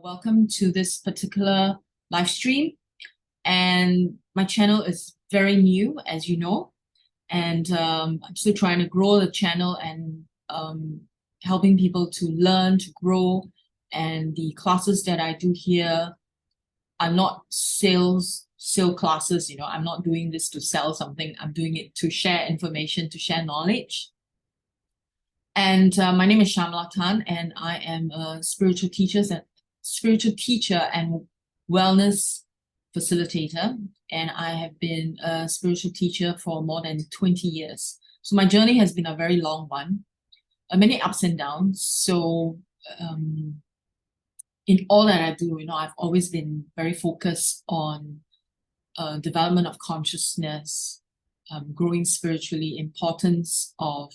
Welcome to this particular live stream. And my channel is very new, as you know, and I'm still trying to grow the channel and helping people to learn, to grow. And the classes that I do here are not sale classes. I'm not doing this to sell something. I'm doing it to share information, to share knowledge. And my name is Shamla Tan, and I am a spiritual teacher and wellness facilitator. And I have been a spiritual teacher for more than 20 years. So my journey has been a very long one, many ups and downs. So in all that I do, I've always been very focused on development of consciousness, growing spiritually, importance of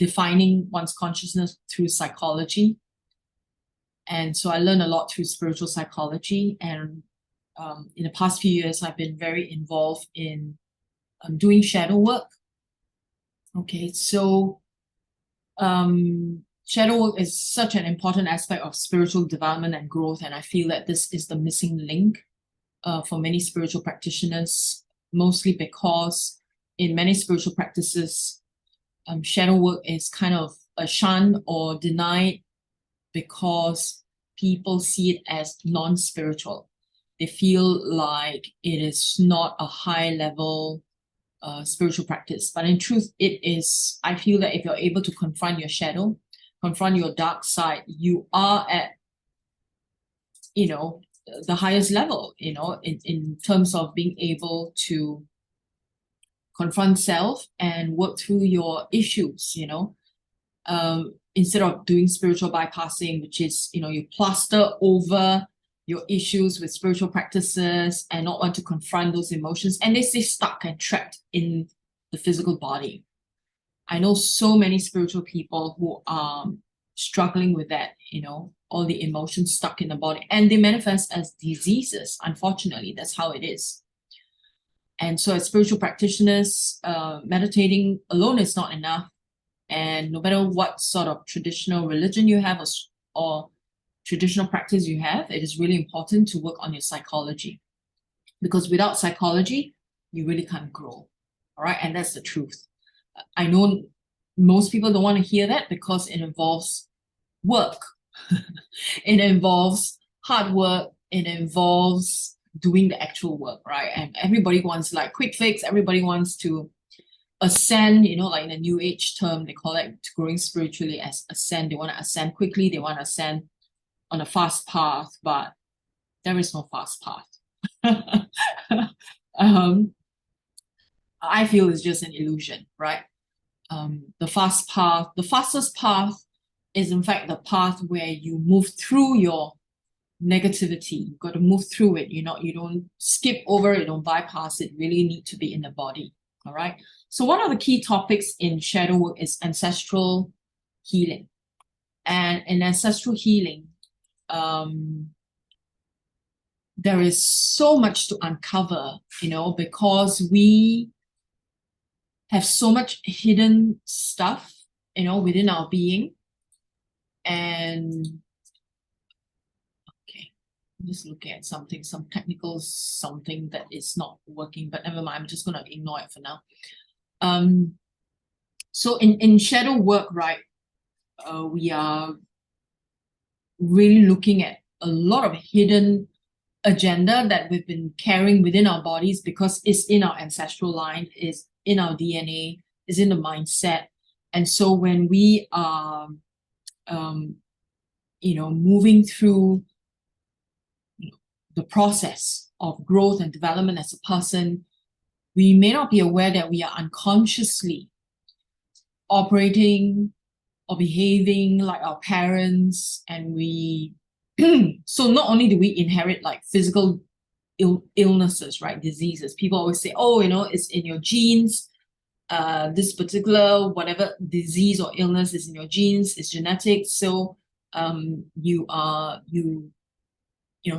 defining one's consciousness through psychology. And so I learned a lot through spiritual psychology. And in the past few years, I've been very involved in doing shadow work. Okay, so shadow work is such an important aspect of spiritual development and growth. And I feel that this is the missing link for many spiritual practitioners, mostly because in many spiritual practices, shadow work is kind of shunned or denied because people see it as non-spiritual. They feel like it is not a high-level spiritual practice. But in truth, it is. I feel that if you're able to confront your shadow, confront your dark side, you are at, the highest level, in terms of being able to confront self and work through your issues, instead of doing spiritual bypassing, which is, you plaster over your issues with spiritual practices and not want to confront those emotions, and they stay stuck and trapped in the physical body. I know so many spiritual people who are struggling with that, all the emotions stuck in the body, and they manifest as diseases. Unfortunately, that's how it is. And so as spiritual practitioners, meditating alone is not enough. And no matter what sort of traditional religion you have or traditional practice you have, it is really important to work on your psychology. Because without psychology, you really can't grow. All right, and that's the truth. I know most people don't want to hear that because it involves work. It involves hard work. It involves doing the actual work, right? And everybody wants like quick fix. Everybody wants to ascend, like in the new age term, they call it growing spiritually as ascend. They want to ascend quickly. They want to ascend on a fast path, but there is no fast path. I feel it's just an illusion, right? The fastest path is in fact the path where you move through your negativity. You've got to move through it. You don't skip over it, don't bypass it. Really need to be in the body. All right. So one of the key topics in shadow work is ancestral healing. And in ancestral healing, there is so much to uncover, because we have so much hidden stuff, within our being. And I'm just looking at some technical something that is not working, but never mind, I'm just going to ignore it for now. So in shadow work, right, we are really looking at a lot of hidden agenda that we've been carrying within our bodies because it's in our ancestral line, is in our DNA, is in the mindset. And so when we are, moving through the process of growth and development as a person, we may not be aware that we are unconsciously operating or behaving like our parents. And we so not only do we inherit like physical illnesses, right, diseases. People always say, oh, it's in your genes. This particular whatever disease or illness is in your genes, it's genetic. So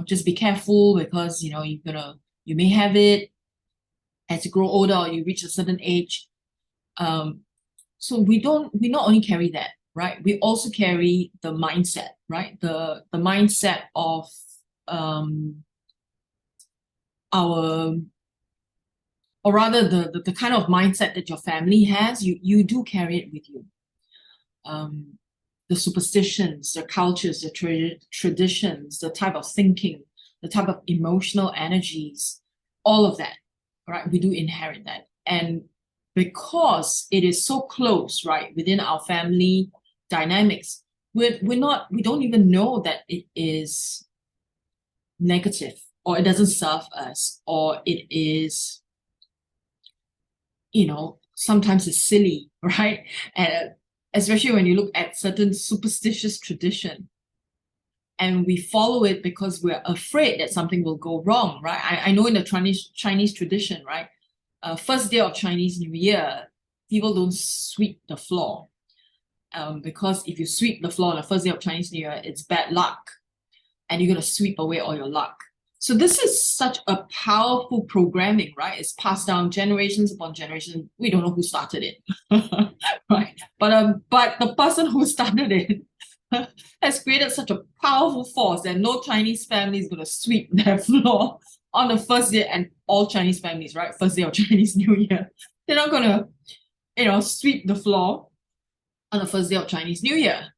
just be careful because you may have it as you grow older or you reach a certain age. So we not only carry that, right? We also carry the mindset, right? The mindset of our, or rather the kind of mindset that your family has, you do carry it with you. The superstitions, the cultures, the traditions, the type of thinking, the type of emotional energies, all of that, right? We do inherit that. And because it is so close, right, within our family dynamics, we don't even know that it is negative, or it doesn't serve us, or it is, sometimes it's silly, right? And especially when you look at certain superstitious tradition, and we follow it because we're afraid that something will go wrong, right? I know in the Chinese tradition, right? First day of Chinese New Year, people don't sweep the floor. Because if you sweep the floor on the first day of Chinese New Year, it's bad luck. And you're going to sweep away all your luck. So this is such a powerful programming, right? It's passed down generations upon generations. We don't know who started it, right? But the person who started it has created such a powerful force that no Chinese family is going to sweep their floor on the first day, and all Chinese families, right? First day of Chinese New Year, they're not going to, sweep the floor on the first day of Chinese New Year.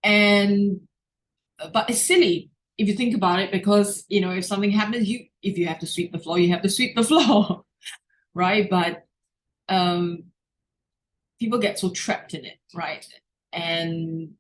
But it's silly if you think about it, because if something happens, if you have to sweep the floor, you have to sweep the floor, right? But people get so trapped in it, right? And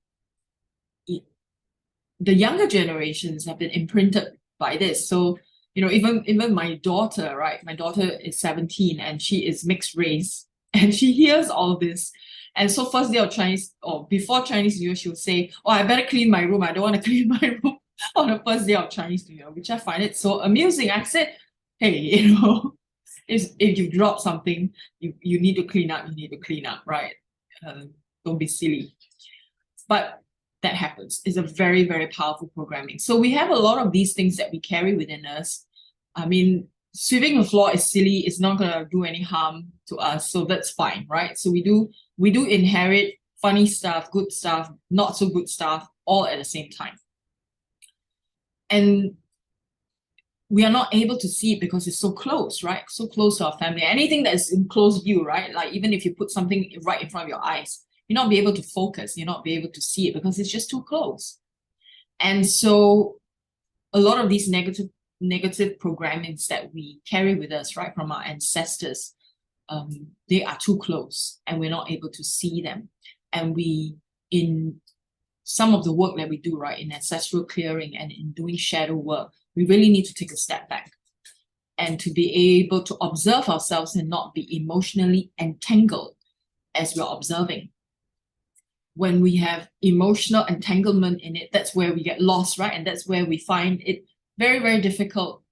the younger generations have been imprinted by this. So even my daughter, right? My daughter is 17 and she is mixed race, and she hears all this. And so first day of Chinese, or before Chinese New Year, she would say, "Oh, I better clean my room. I don't want to clean my room on the first day of Chinese New Year," which I find it so amusing. I said, "Hey, if you drop something, you need to clean up. You need to clean up, right? Don't be silly." But that happens. It's a very, very powerful programming. So we have a lot of these things that we carry within us. I mean, sweeping the floor is silly. It's not going to do any harm to us. So that's fine, right? So we do inherit funny stuff, good stuff, not so good stuff, all at the same time. And we are not able to see it because it's so close, right? So close to our family. Anything that is in close view, right? Like even if you put something right in front of your eyes, you're not be able to focus, you're not be able to see it because it's just too close. And so a lot of these negative programmings that we carry with us, right, from our ancestors, they are too close and we're not able to see them. And in some of the work that we do, right, in ancestral clearing and in doing shadow work, we really need to take a step back and to be able to observe ourselves and not be emotionally entangled as we're observing. When we have emotional entanglement in it, that's where we get lost, right? And that's where we find it very, very difficult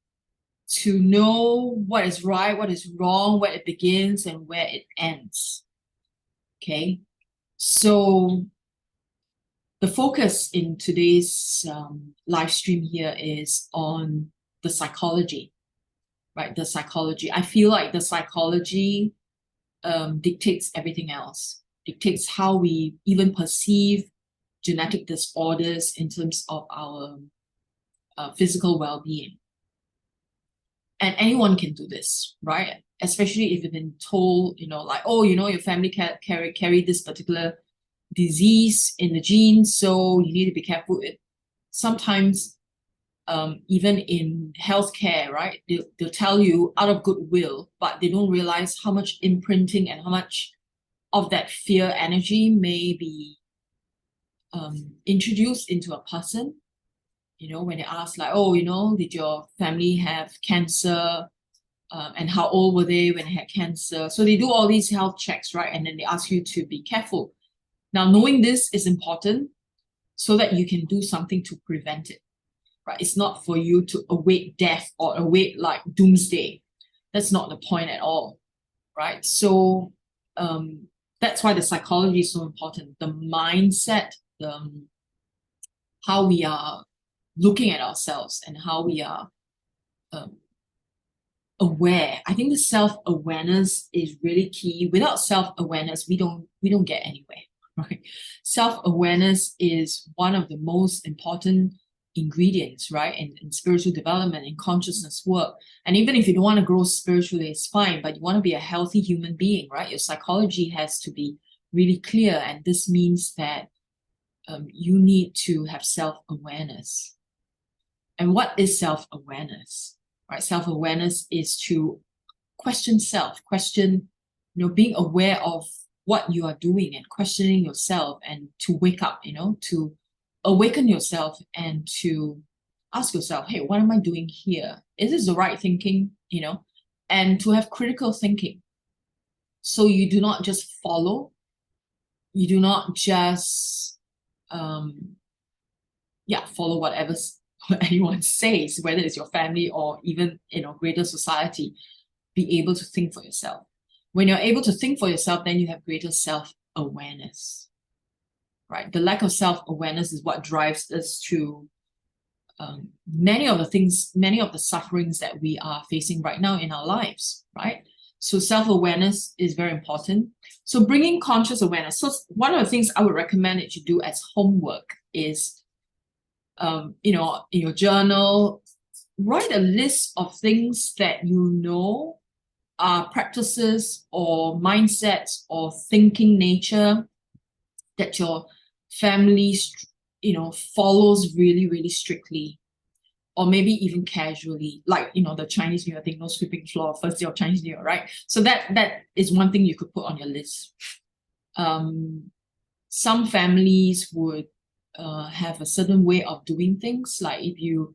to know what is right, what is wrong, where it begins and where it ends. Okay, so the focus in today's live stream here is on the psychology, right? The psychology. I feel like the psychology dictates everything else. Dictates how we even perceive genetic disorders in terms of our physical well-being. And anyone can do this, right? Especially if you've been told, like, oh, your family carry this particular disease in the genes, so you need to be careful. Sometimes, even in healthcare, right? They'll tell you out of goodwill, but they don't realize how much imprinting and how much of that fear energy may be introduced into a person. When they ask like, oh, did your family have cancer? And how old were they when they had cancer? So they do all these health checks, right? And then they ask you to be careful. Now, knowing this is important so that you can do something to prevent it, right? It's not for you to await death or await like doomsday. That's not the point at all, right? So that's why the psychology is so important. The mindset, how we are looking at ourselves and how we are aware. I think the self-awareness is really key. Without self-awareness, we don't get anywhere. right? Self-awareness is one of the most important ingredients, right, in spiritual development, in consciousness work. And even if you don't want to grow spiritually, it's fine, but you want to be a healthy human being, right? Your psychology has to be really clear, and this means that you need to have self-awareness. And what is self-awareness? Right? Self-awareness is to question self, question, being aware of what you are doing and questioning yourself, and to wake up, to awaken yourself and to ask yourself, hey, what am I doing here? Is this the right thinking? And to have critical thinking. So you do not just follow, you do not just follow whatever anyone says, whether it's your family or even greater society. Be able to think for yourself. When you're able to think for yourself, then you have greater self-awareness, right? The lack of self-awareness is what drives us to many of the sufferings that we are facing right now in our lives, right? So self-awareness is very important. So bringing conscious awareness. So one of the things I would recommend that you do as homework is, in your journal, write a list of things that are practices or mindsets or thinking nature that your family, follows really, really strictly, or maybe even casually, like, the Chinese New Year thing, no sweeping floor, first day of Chinese New Year, right? So that is one thing you could put on your list. Some families would have a certain way of doing things, like if you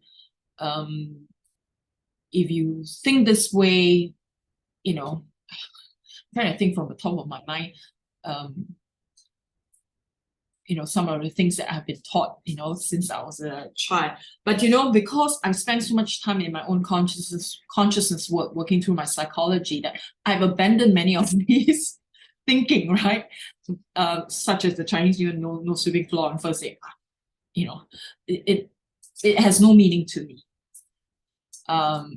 think this way, I'm trying to think from the top of my mind, some of the things that I've been taught, since I was a child. But, because I've spent so much time in my own consciousness work, working through my psychology, that I've abandoned many of these thinking, right? Such as the Chinese New Year, no sweeping floor on first day. It has no meaning to me.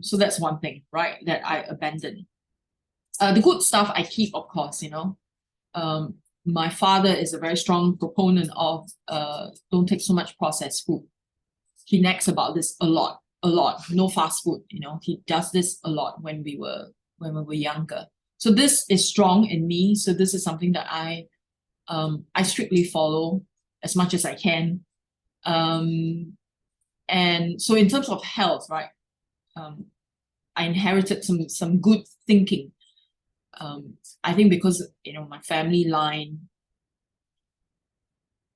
So that's one thing, right, that I abandoned. The good stuff I keep, of course. My father is a very strong proponent of don't take so much processed food. He nags about this a lot. No fast food. He does this a lot when we were younger. So this is strong in me. So this is something that I strictly follow as much as I can. And so in terms of health, right, I inherited some good thinking. I think because, my family line,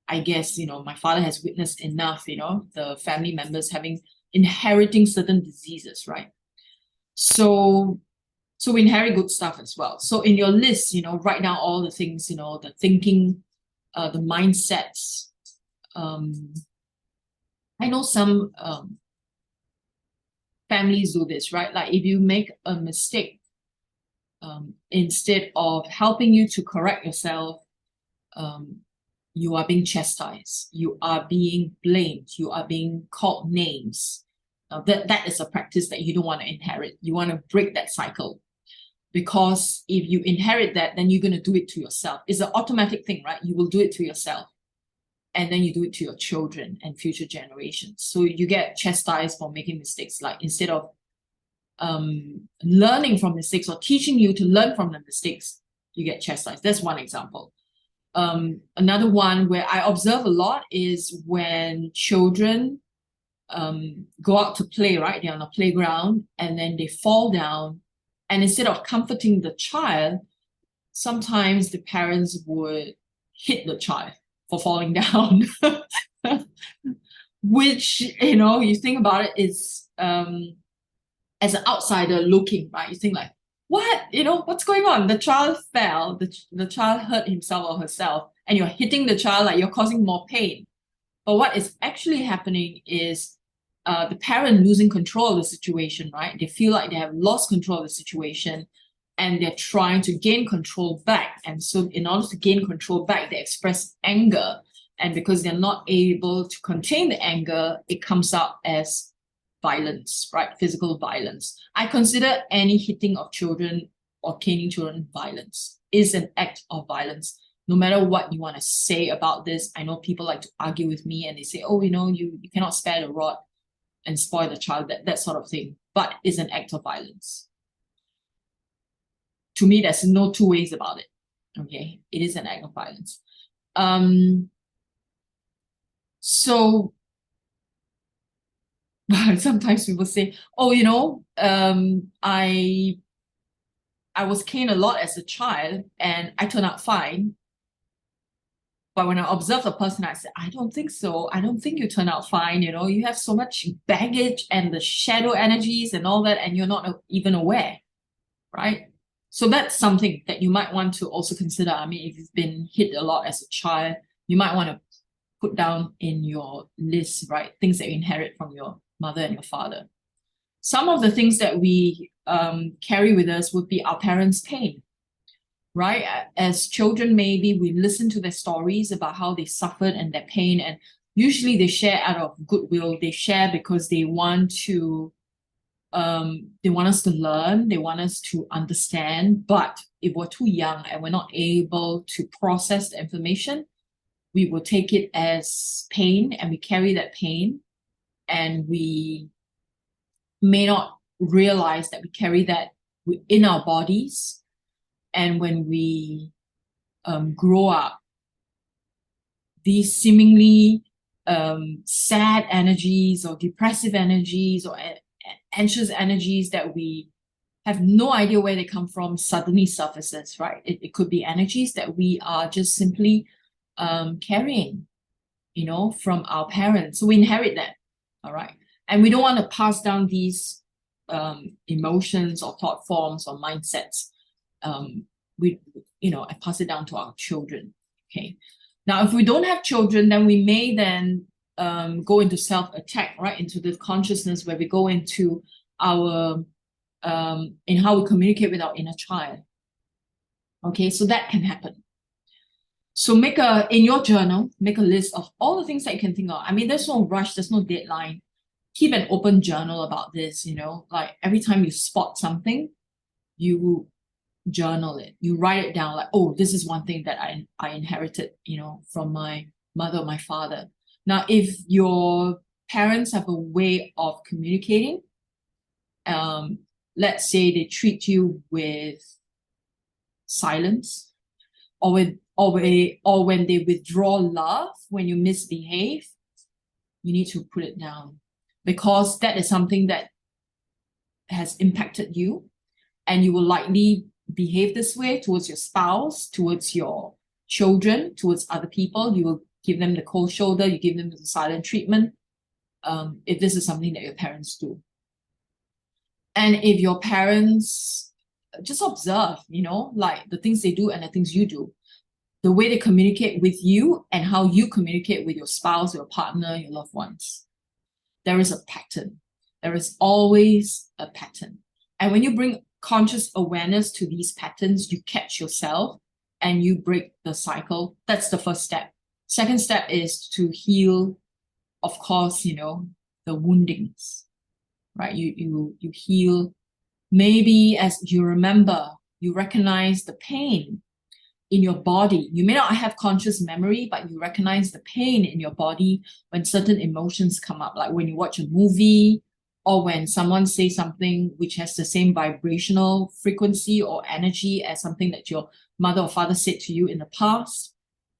I guess, my father has witnessed enough, the family members inheriting certain diseases, right? So we inherit good stuff as well. So in your list, write down all the things, the thinking, the mindsets. I know some families do this, right? Like if you make a mistake, instead of helping you to correct yourself, you are being chastised, you are being blamed, you are being called names. That is a practice that you don't want to inherit. You want to break that cycle, because if you inherit that, then you're going to do it to yourself. It's an automatic thing, right? You will do it to yourself, and then you do it to your children and future generations. So you get chastised for making mistakes. Like instead of learning from mistakes or teaching you to learn from the mistakes, you get chastised. That's one example. Another one where I observe a lot is when children go out to play, right? They're on a playground and then they fall down, and instead of comforting the child, sometimes the parents would hit the child for falling down. Which, you think about it, is as an outsider looking, right? You think like, what? What's going on? The child fell, the child hurt himself or herself, and you're hitting the child, like you're causing more pain. But what is actually happening is the parent losing control of the situation, right? They feel like they have lost control of the situation, and they're trying to gain control back. And so in order to gain control back, they express anger. And because they're not able to contain the anger, it comes out as violence, right? Physical violence. I consider any hitting of children or caning children violence, is an act of violence. no matter what you want to say about this, I know people like to argue with me and they say, oh, you cannot spare the rod and spoil the child, that sort of thing. But it's an act of violence. To me, there's no two ways about it. Okay, it is an act of violence. So sometimes people say, oh, I was caned a lot as a child and I turned out fine. But when I observe the person, I said, I don't think so. I don't think you turn out fine. You have so much baggage and the shadow energies and all that, and you're not even aware, right? So that's something that you might want to also consider. I mean, if you've been hit a lot as a child, you might want to put down in your list, right? Things that you inherit from your mother and your father. Some of the things that we carry with us would be our parents' pain, right? As children, maybe we listen to their stories about how they suffered and their pain, and usually they share out of goodwill. They share because they want us to learn, they want us to understand. But if we're too young and we're not able to process the information, we will take it as pain and we carry that pain, and we may not realize that we carry that in our bodies. And when we grow up, these seemingly sad energies or depressive energies or anxious energies that we have no idea where they come from suddenly surfaces, right? It could be energies that we are just simply carrying, from our parents. So we inherit that, all right? And we don't want to pass down these emotions or thought forms or mindsets. I pass it down to our children. Okay. Now, if we don't have children, then we may then go into self-attack, right? Into the consciousness where we go into our in how we communicate with our inner child. Okay, so that can happen. So in your journal, make a list of all the things that you can think of. I mean, there's no rush, there's no deadline. Keep an open journal about this, like every time you spot something, you journal it. You write it down like, oh, this is one thing that I inherited, from my mother or my father. Now, if your parents have a way of communicating, let's say they treat you with silence, or when they withdraw love, when you misbehave, you need to put it down, because that is something that has impacted you, and you will likely behave this way towards your spouse, towards your children, towards other people. You will give them the cold shoulder, you give them the silent treatment, if this is something that your parents do. And if your parents, just observe, like the things they do and the things you do, the way they communicate with you and how you communicate with your spouse, your partner, your loved ones. There is a pattern. There is always a pattern. And when you bring conscious awareness to these patterns, you catch yourself and you break the cycle. That's the first step. Second step is to heal, of course, the woundings, right? You heal. Maybe as you remember, you recognize the pain in your body. You may not have conscious memory, but you recognize the pain in your body when certain emotions come up, like when you watch a movie, or when someone says something which has the same vibrational frequency or energy as something that your mother or father said to you in the past,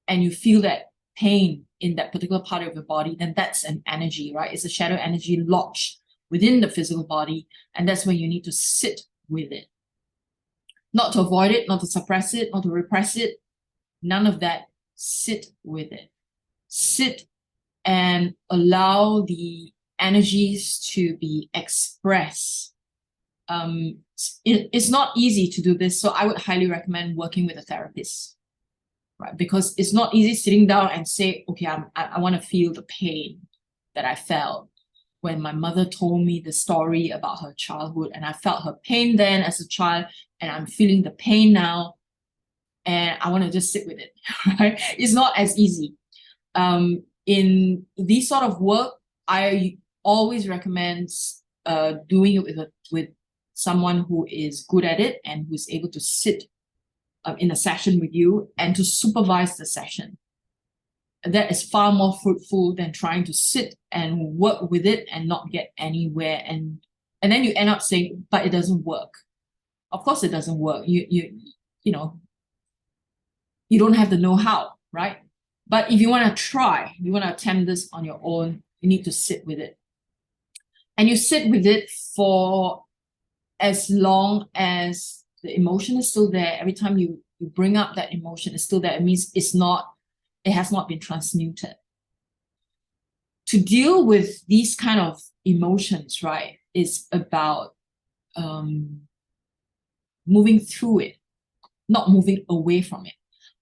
and you feel that pain in that particular part of your body, then that's an energy, right? It's a shadow energy lodged within the physical body, and that's when you need to sit with it. Not to avoid it, not to suppress it, not to repress it, none of that. Sit with it. Sit and allow the energies to be expressed. It's not easy to do this, so I would highly recommend working with a therapist, right? Because it's not easy sitting down and say, okay, I want to feel the pain that I felt when my mother told me the story about her childhood, and I felt her pain then as a child, and I'm feeling the pain now, and I want to just sit with it, right? It's not as easy. In this sort of work, I always recommend doing it with someone who is good at it and who's able to sit in a session with you and to supervise the session. That is far more fruitful than trying to sit and work with it and not get anywhere. And then you end up saying, but it doesn't work. Of course it doesn't work. You know, you don't have the know-how, right? But if you want to try, you want to attempt this on your own, you need to sit with it. And you sit with it for as long as the emotion is still there. Every time you bring up that emotion, it's still there. It means it has not been transmuted. To deal with these kind of emotions, right, is about moving through it, not moving away from it.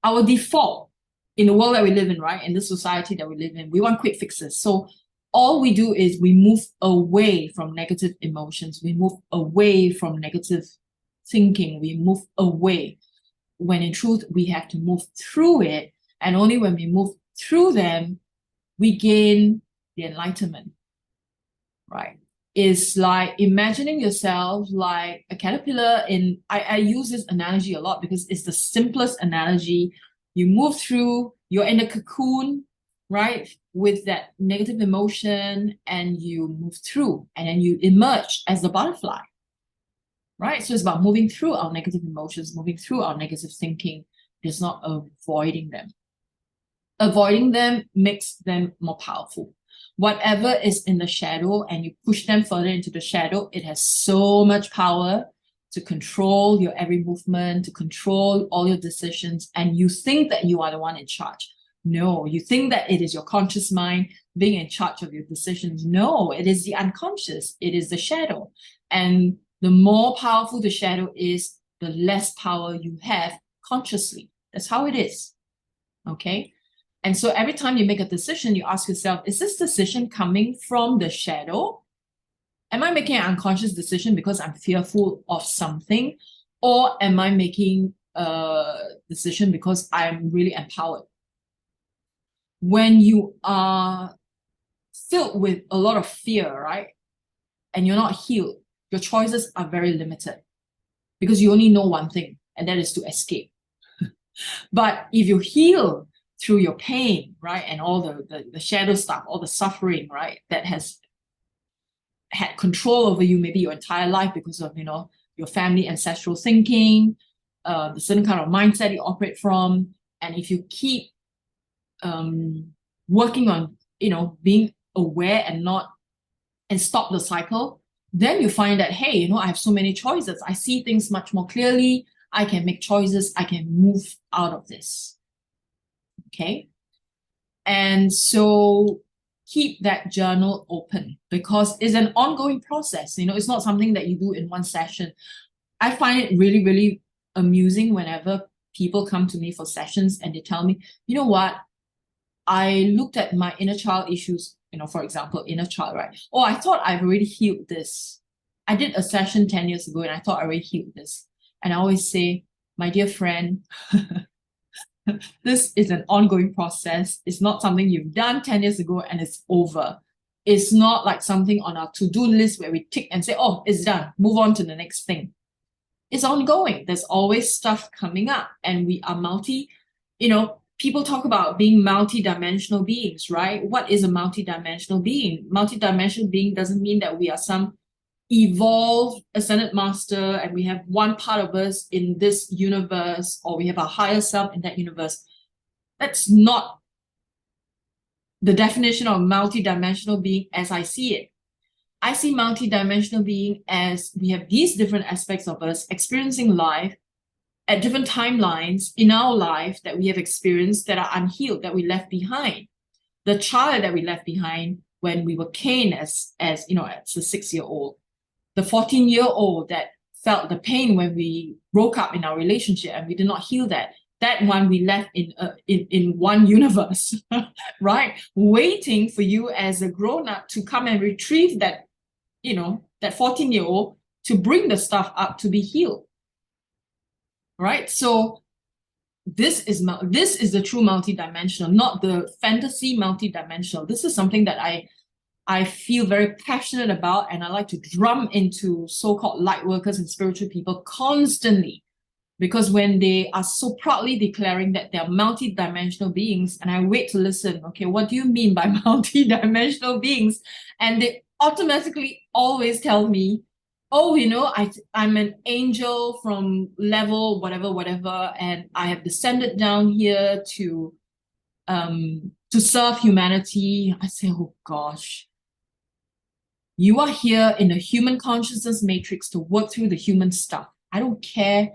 Our default in the world that we live in, right, in this society that we live in, we want quick fixes. So all we do is we move away from negative emotions. We move away from negative thinking. We move away, when in truth, we have to move through it. And only when we move through them, we gain the enlightenment, right? It's like imagining yourself like a caterpillar in, I use this analogy a lot because it's the simplest analogy. You move through, you're in a cocoon, right, with that negative emotion, and you move through, and then you emerge as the butterfly, right? So it's about moving through our negative emotions, moving through our negative thinking. It's not avoiding them. Avoiding them makes them more powerful. Whatever is in the shadow and you push them further into the shadow, it has so much power to control your every movement, to control all your decisions, and you think that you are the one in charge. No, you think that it is your conscious mind being in charge of your decisions. No, it is the unconscious. It is the shadow. And the more powerful the shadow is, the less power you have consciously. That's how it is. Okay? And so every time you make a decision, you ask yourself, is this decision coming from the shadow? Am I making an unconscious decision because I'm fearful of something? Or am I making a decision because I'm really empowered? When you are filled with a lot of fear, right, and you're not healed, your choices are very limited because you only know one thing, and that is to escape. But if you heal through your pain, right, and all the shadow stuff, all the suffering, right, that has had control over you maybe your entire life because of, you know, your family ancestral thinking, the certain kind of mindset you operate from, and if you keep working on, you know, being aware and stop the cycle, then you find that, hey, you know, I have so many choices. I see things much more clearly. I can make choices. I can move out of this. Okay. And so keep that journal open because it's an ongoing process. You know, it's not something that you do in one session. I find it really, really amusing whenever people come to me for sessions and they tell me, you know what, I looked at my inner child issues, you know, for example, inner child, right? Oh, I thought I've already healed this. I did a session 10 years ago and I thought I already healed this. And I always say, my dear friend, this is an ongoing process. It's not something you've done 10 years ago and it's over. It's not like something on our to-do list where we tick and say, oh, it's done, move on to the next thing. It's ongoing. There's always stuff coming up, and we are you know, people talk about being multi-dimensional beings, right? What is a multi-dimensional being? Multi-dimensional being doesn't mean that we are some evolved ascended master and we have one part of us in this universe, or we have a higher self in that universe. That's not the definition of multi-dimensional being as I see it. I see multi-dimensional being as we have these different aspects of us experiencing life at different timelines in our life that we have experienced that are unhealed, that we left behind. The child that we left behind when we were caned as you know, as a 6-year-old. The 14-year-old that felt the pain when we broke up in our relationship and we did not heal that. That one we left in one universe, right? Waiting for you as a grown-up to come and retrieve that, you know, that 14-year-old to bring the stuff up to be healed. Right? So this is the true multidimensional, not the fantasy multidimensional. This is something that I feel very passionate about, and I like to drum into so-called light workers and spiritual people constantly. Because when they are so proudly declaring that they're multi-dimensional beings, and I wait to listen, okay, what do you mean by multi-dimensional beings? And they automatically always tell me, oh, I'm an angel from level whatever, and I have descended down here to serve humanity. I say, oh gosh, you are here in the human consciousness matrix to work through the human stuff. I don't care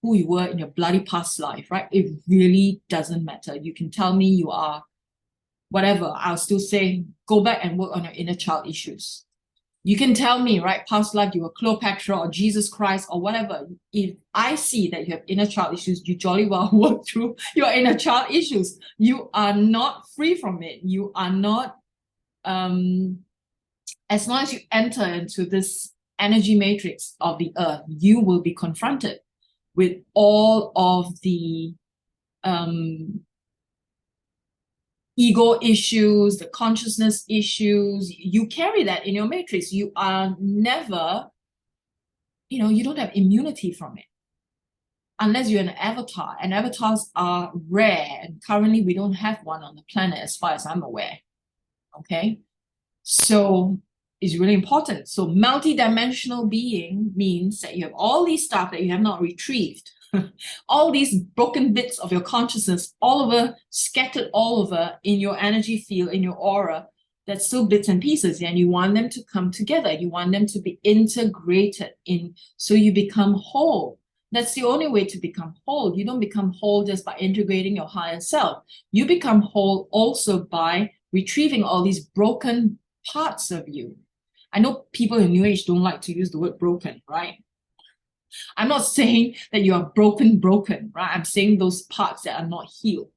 who you were in your bloody past life, right? It really doesn't matter. You can tell me you are whatever. I'll still say, go back and work on your inner child issues. You can tell me, right, past life you were Cleopatra or Jesus Christ or whatever. If I see that you have inner child issues, you jolly well work through your inner child issues. You are not free from it. You are not, as long as you enter into this energy matrix of the earth, you will be confronted with all of the ego issues, the consciousness issues. You carry that in your matrix. You are never, you don't have immunity from it. Unless you're an avatar. And avatars are rare. And currently we don't have one on the planet as far as I'm aware. Okay? So it's really important. So multi-dimensional being means that you have all these stuff that you have not retrieved. All these broken bits of your consciousness all over, scattered all over in your energy field, in your aura, that's still bits and pieces, and you want them to come together. You want them to be integrated in, so you become whole. That's the only way to become whole. You don't become whole just by integrating your higher self. You become whole also by retrieving all these broken parts of you. I know people in New Age don't like to use the word broken, right? I'm not saying that you are broken, right? I'm saying those parts that are not healed.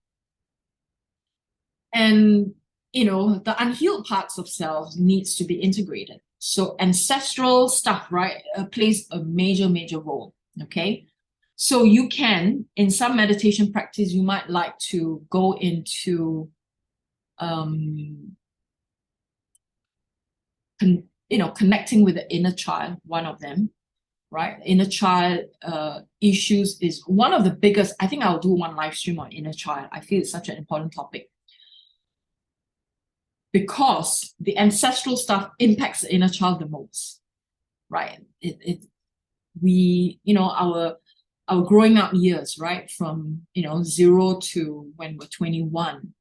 And, the unhealed parts of self needs to be integrated. So ancestral stuff, right, plays a major, major role, okay? So you can, in some meditation practice, you might like to go into, connecting with the inner child, one of them, right? Inner child issues is one of the biggest. I think I'll do one live stream on inner child. I feel it's such an important topic because the ancestral stuff impacts the inner child the most, right? Our growing up years, right? From, 0 to when we're 21,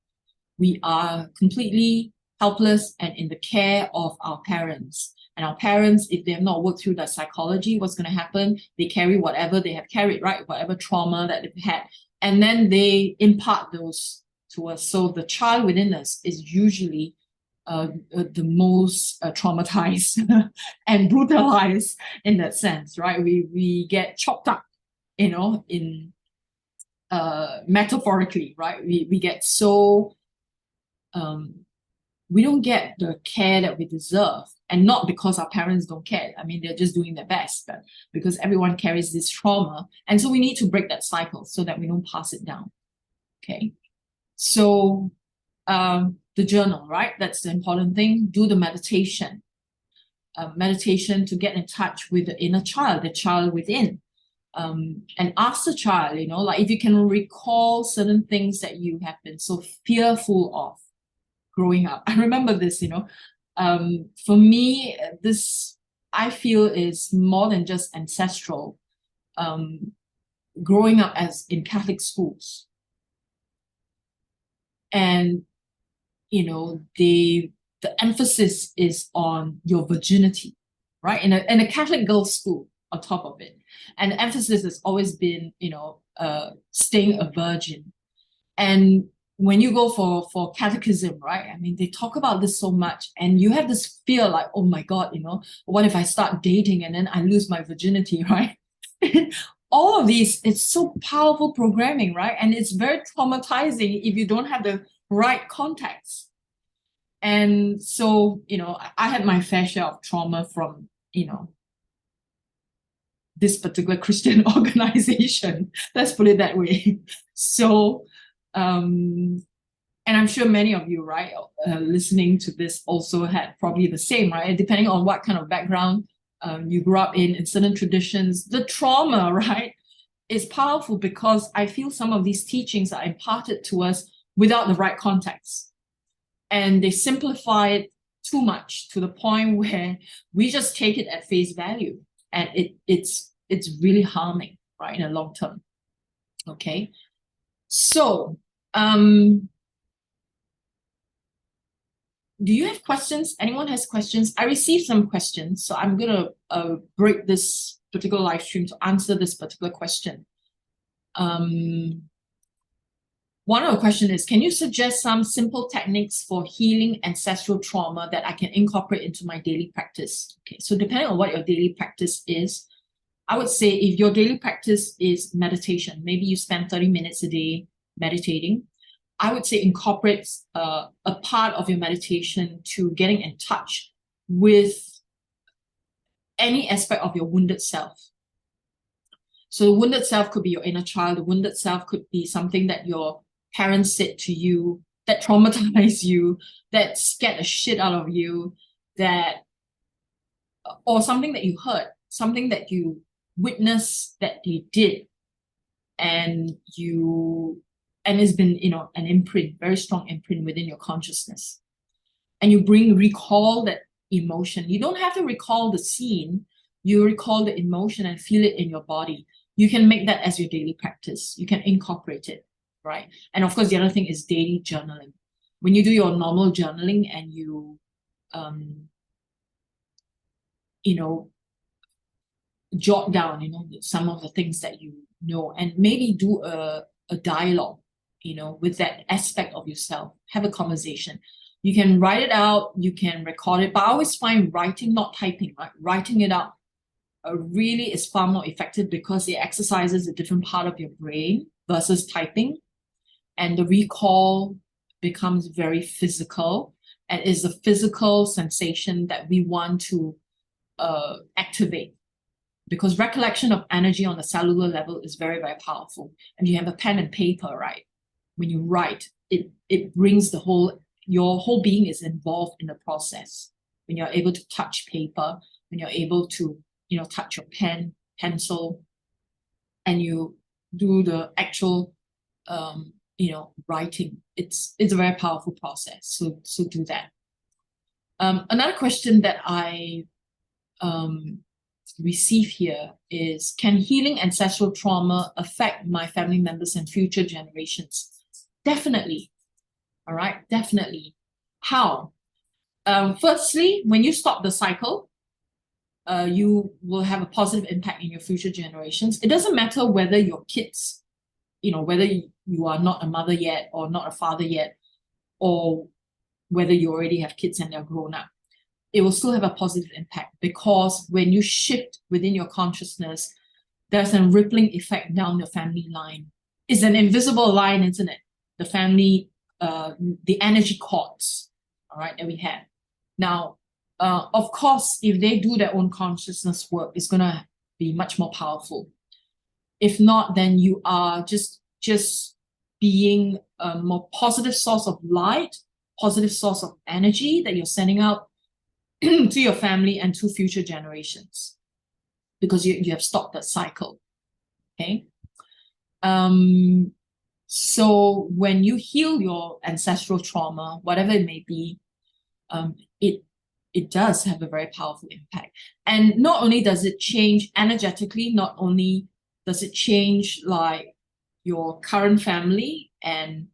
we are completely helpless and in the care of our parents. And our parents, if they have not worked through that psychology, what's going to happen? They carry whatever they have carried, right? Whatever trauma that they've had. And then they impart those to us. So the child within us is usually the most traumatized and brutalized in that sense, right? We get chopped up, in metaphorically, right? We get so, we don't get the care that we deserve. And not because our parents don't care. I mean, they're just doing their best, but because everyone carries this trauma. And so we need to break that cycle so that we don't pass it down. Okay. So the journal, right? That's the important thing. Do the meditation. Meditation to get in touch with the inner child, the child within. And ask the child, like if you can recall certain things that you have been so fearful of growing up. I remember this, for me, this I feel is more than just ancestral. Growing up as in Catholic schools, and the emphasis is on your virginity, right? In a Catholic girls' school, on top of it, and the emphasis has always been, staying a virgin. And when you go for catechism, right? I mean, they talk about this so much, and you have this fear like, oh my God, what if I start dating and then I lose my virginity, right? All of these, it's so powerful programming, right? And it's very traumatizing if you don't have the right context. And so, I had my fair share of trauma from, this particular Christian organization. Let's put it that way. So, and I'm sure many of you, right, listening to this also had probably the same, right? Depending on what kind of background you grew up in certain traditions, the trauma, right, is powerful because I feel some of these teachings are imparted to us without the right context. And they simplify it too much to the point where we just take it at face value. And it's really harming, right, in the long term. Okay. So, do you have questions? Anyone has questions? I received some questions, so I'm gonna break this particular live stream to answer this particular question. One of the questions is, can you suggest some simple techniques for healing ancestral trauma that I can incorporate into my daily practice? Okay, so depending on what your daily practice is, I would say if your daily practice is meditation, maybe you spend 30 minutes a day meditating, I would say incorporate a part of your meditation to getting in touch with any aspect of your wounded self. So the wounded self could be your inner child. The wounded self could be something that your parents said to you that traumatized you, that scared the shit out of you, or something that you heard, something that you witnessed that you did, and it's been, an imprint, very strong imprint within your consciousness. And you recall that emotion. You don't have to recall the scene. You recall the emotion and feel it in your body. You can make that as your daily practice. You can incorporate it, right? And of course, the other thing is daily journaling. When you do your normal journaling and you, jot down, some of the things that you know, and maybe do a dialogue, with that aspect of yourself. Have a conversation. You can write it out, you can record it, but I always find writing, not typing, right? Writing it out really is far more effective because it exercises a different part of your brain versus typing. And the recall becomes very physical and is a physical sensation that we want to activate. Because recollection of energy on the cellular level is very, very powerful. And you have a pen and paper, right? When you write, it brings your whole being is involved in the process. When you're able to touch paper, when you're able to, touch your pen, pencil, and you do the actual, writing, it's a very powerful process. So do that. Another question that I receive here is, can healing ancestral trauma affect my family members and future generations? Definitely. All right, definitely. How? Firstly, when you stop the cycle, you will have a positive impact in your future generations. It doesn't matter whether your kids, whether you are not a mother yet or not a father yet, or whether you already have kids and they're grown up. It will still have a positive impact because when you shift within your consciousness, there's a rippling effect down the family line. It's an invisible line, isn't it? The family, the energy cords, all right, that we have. Now, of course, if they do their own consciousness work, it's going to be much more powerful. If not, then you are just being a more positive source of light, positive source of energy that you're sending out to your family and to future generations, because you have stopped that cycle. Okay. So when you heal your ancestral trauma, whatever it may be, it does have a very powerful impact. And not only does it change energetically, not only does it change like your current family and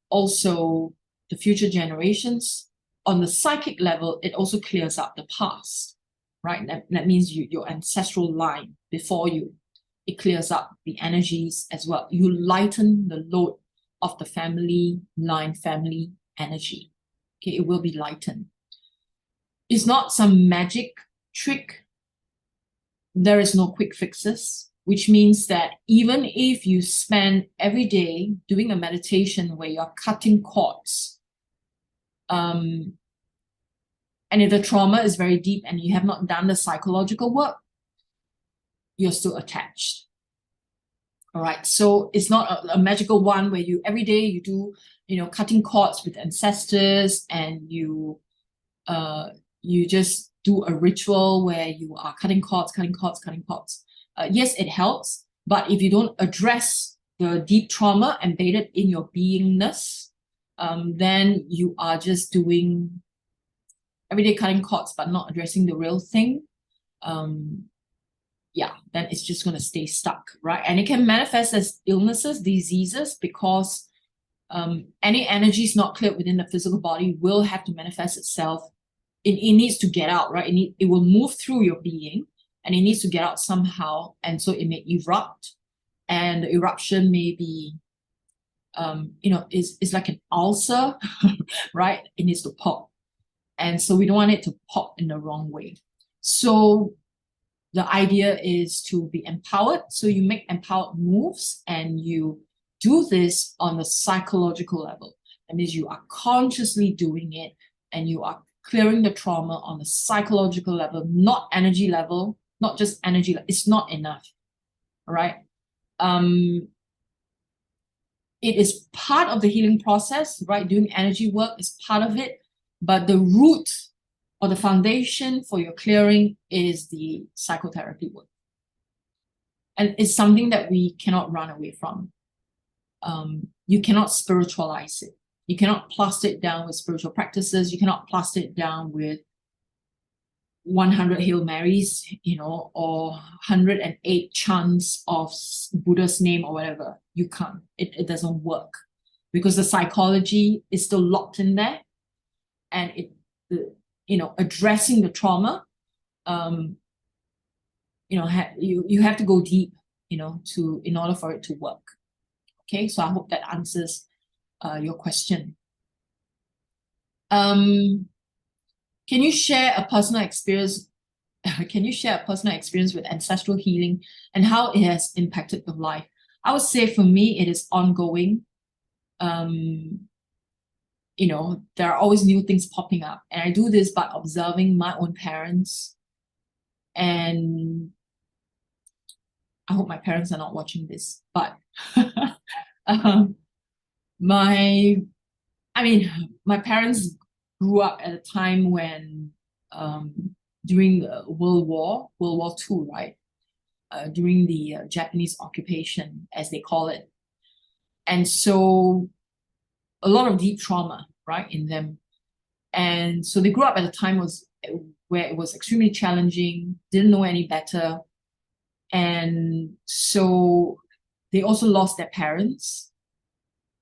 also the future generations, on the psychic level, it also clears up the past, right? That means your ancestral line before you, it clears up the energies as well. You lighten the load of the family line, family energy. Okay, it will be lightened. It's not some magic trick. There is no quick fixes, which means that even if you spend every day doing a meditation where you're cutting cords, and if the trauma is very deep and you have not done the psychological work, you're still attached. All right, so it's not a magical one where you every day you do, cutting cords with ancestors, and you just do a ritual where you are cutting cords. Yes, it helps, But if you don't address the deep trauma embedded in your beingness, then you are just doing everyday cutting cords, but not addressing the real thing. Yeah, then it's just going to stay stuck, right? And it can manifest as illnesses, diseases, because any energy is not cleared within the physical body will have to manifest itself. It needs to get out, right? It will move through your being, and it needs to get out somehow. And so it may erupt, and the eruption may be, is like an ulcer, right? It needs to pop. And so we don't want it to pop in the wrong way. So the idea is to be empowered. So you make empowered moves, and you do this on the psychological level. That means you are consciously doing it, and you are clearing the trauma on the psychological level, not energy level, not just energy. It's not enough, all right? It is part of the healing process, right? Doing energy work is part of it, but the root or the foundation for your clearing is the psychotherapy work. And it's something that we cannot run away from. You cannot spiritualize it. You cannot plaster it down with spiritual practices. You cannot plaster it down with 100 Hail Marys, or 108 chants of Buddha's name or whatever. You can't. It doesn't work, because the psychology is still locked in there, and addressing the trauma, you have to go deep, in order for it to work. Okay, so I hope that answers your question. Can you share a personal experience? Can you share a personal experience with ancestral healing and how it has impacted your life? I would say for me, it is ongoing. There are always new things popping up, and I do this by observing my own parents. And I hope my parents are not watching this, but my parents grew up at a time when during the World War II, right? During the Japanese occupation, as they call it. And so a lot of deep trauma, right, in them. And so they grew up at a time where it was extremely challenging, didn't know any better. And so they also lost their parents.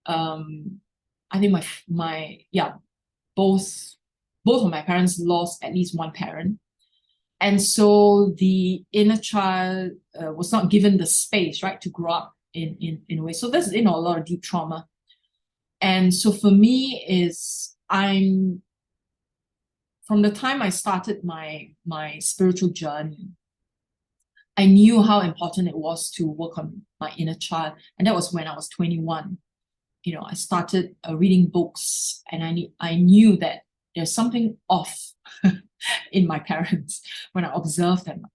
I think both of my parents lost at least one parent. And so the inner child was not given the space, right, to grow up in a way. So there's, a lot of deep trauma. And so for me from the time I started my spiritual journey, I knew how important it was to work on my inner child. And that was when I was 21. I started reading books, and I knew that there's something off in my parents. When I observed them,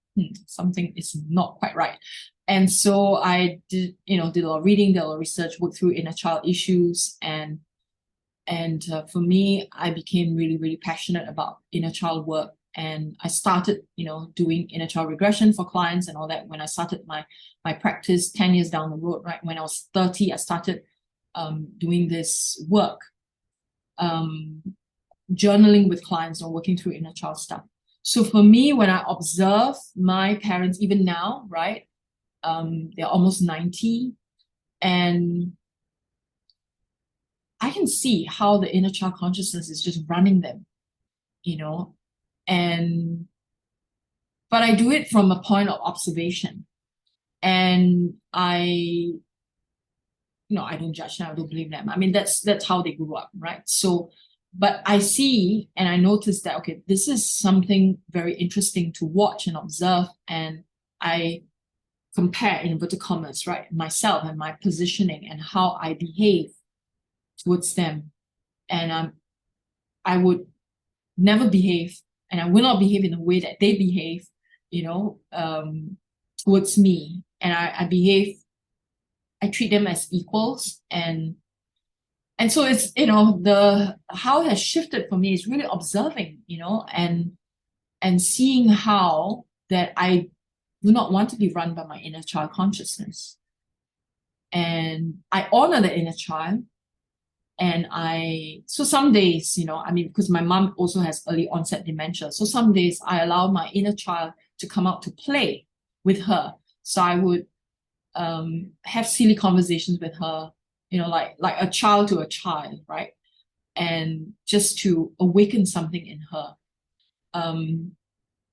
something is not quite right. And so I did a lot of reading, did a lot of research, worked through inner child issues, and for me, I became really, really passionate about inner child work. And I started, doing inner child regression for clients and all that when I started my practice 10 years down the road, right? When I was 30, I started doing this work, journaling with clients or working through inner child stuff. So for me, when I observe my parents, even now, right, they're almost 90, and I can see how the inner child consciousness is just running them, but I do it from a point of observation, and I don't judge them, I don't blame them. I mean, that's how they grew up, right? So, but I see and I notice that, okay, this is something very interesting to watch and observe, and I compare, in inverted commas, right, myself and my positioning and how I behave towards them. And I would never behave, and I will not behave in the way that they behave, towards me. And I treat them as equals, and so it's, the how it has shifted for me is really observing, and seeing how that do not want to be run by my inner child consciousness. And I honor the inner child. And so some days, I mean, because my mom also has early onset dementia. So some days I allow my inner child to come out to play with her. So I would have silly conversations with her, like a child to a child, right? And just to awaken something in her.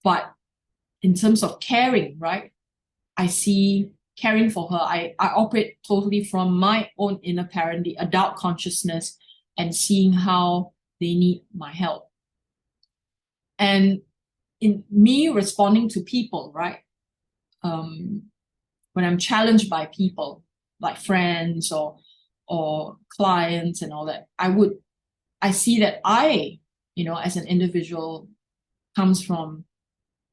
But in terms of caring, right? I see caring for her. I operate totally from my own inner parent, the adult consciousness, and seeing how they need my help. And in me responding to people, right? When I'm challenged by people, like friends or clients and all that, I see that I, as an individual, comes from